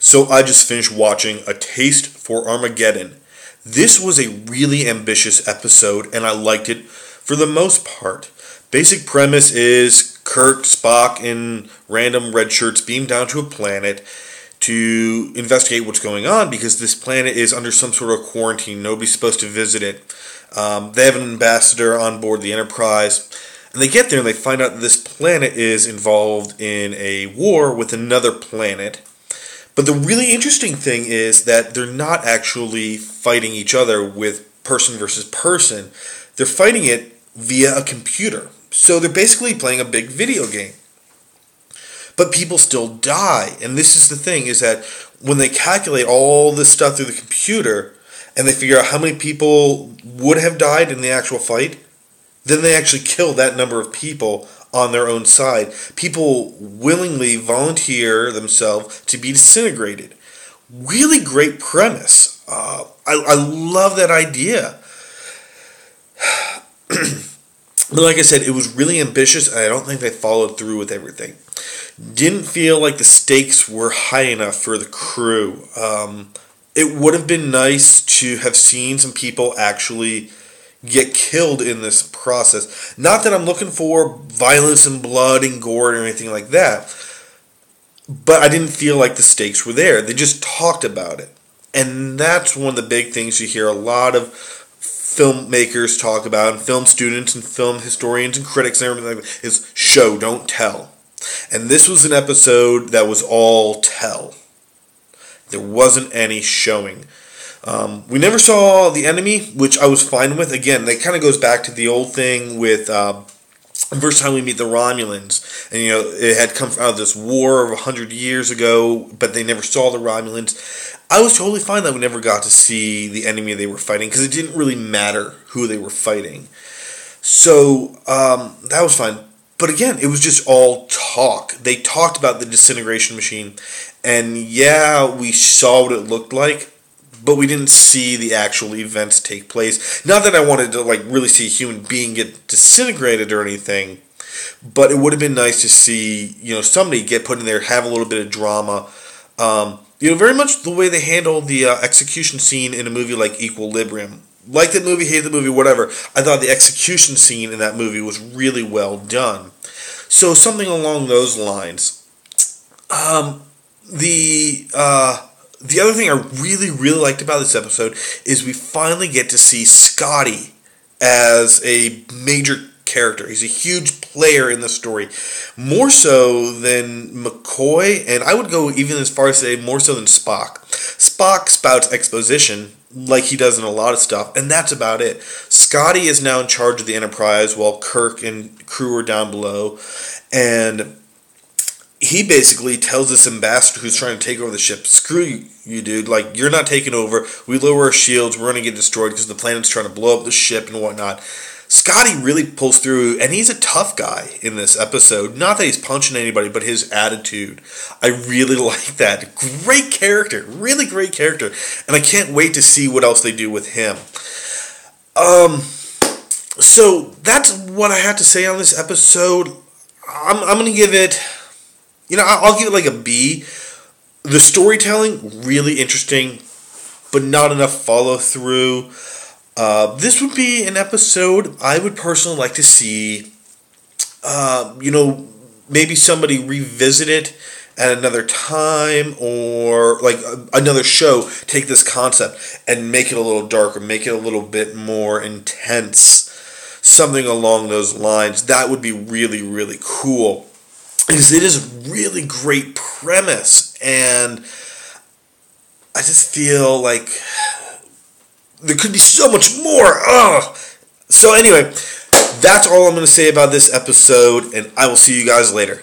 So I just finished watching A Taste for Armageddon. This was a really ambitious episode, and I liked it for the most part. Basic premise is Kirk, Spock, and random red shirts beam down to a planet to investigate what's going on because this planet is under some sort of quarantine. Nobody's supposed to visit it. They have an ambassador on board the Enterprise. And they get there and they find out that this planet is involved in a war with another planet. But the really interesting thing is that they're not actually fighting each other with person versus person. They're fighting it via a computer. So they're basically playing a big video game. But people still die. And this is the thing, is that when they calculate all this stuff through the computer and they figure out how many people would have died in the actual fight, then they actually kill that number of people on their own side. People willingly volunteer themselves to be disintegrated. Really great premise. I love that idea. But like I said, it was really ambitious, and I don't think they followed through with everything. Didn't feel like the stakes were high enough for the crew. It would have been nice to have seen some people actually get killed in this process. Not that I'm looking for violence and blood and gore or anything like that, but I didn't feel like the stakes were there. They just talked about it. And that's one of the big things you hear a lot of filmmakers talk about, and film students and film historians and critics and everything like that, is show, don't tell. And this was an episode that was all tell. There wasn't any showing. We never saw the enemy, which I was fine with. Again, that kind of goes back to the old thing with the first time we meet the Romulans. And, it had come out of this war of 100 years ago, but they never saw the Romulans. I was totally fine that we never got to see the enemy they were fighting, because it didn't really matter who they were fighting. So, that was fine. But again, it was just all talk. They talked about the disintegration machine, and yeah, we saw what it looked like, but we didn't see the actual events take place. Not that I wanted to really see a human being get disintegrated or anything, but it would have been nice to see somebody get put in there, have a little bit of drama. Very much the way they handled the execution scene in a movie like Equilibrium. Like that movie, hate the movie, whatever. I thought the execution scene in that movie was really well done. So something along those lines. The other thing I really, really liked about this episode is we finally get to see Scotty as a major character. He's a huge player in the story. More so than McCoy, and I would go even as far as say more so than Spock. Spock spouts exposition like he does in a lot of stuff, and that's about it. Scotty is now in charge of the Enterprise while Kirk and crew are down below, and he basically tells this ambassador who's trying to take over the ship, screw you, dude, you're not taking over, we lower our shields, we're going to get destroyed because the planet's trying to blow up the ship and whatnot. Scotty really pulls through, and he's a tough guy in this episode. Not that he's punching anybody, but his attitude. I really like that. Great character. Really great character. And I can't wait to see what else they do with him. So that's what I have to say on this episode. I'm going to give it, I'll give it a B. The storytelling, really interesting, but not enough follow through. This would be an episode I would personally like to see, maybe somebody revisit it at another time, or another show take this concept and make it a little darker, make it a little bit more intense, something along those lines. That would be really, really cool, because it is a really great premise, and I just feel like there could be so much more. So anyway, that's all I'm going to say about this episode, and I will see you guys later.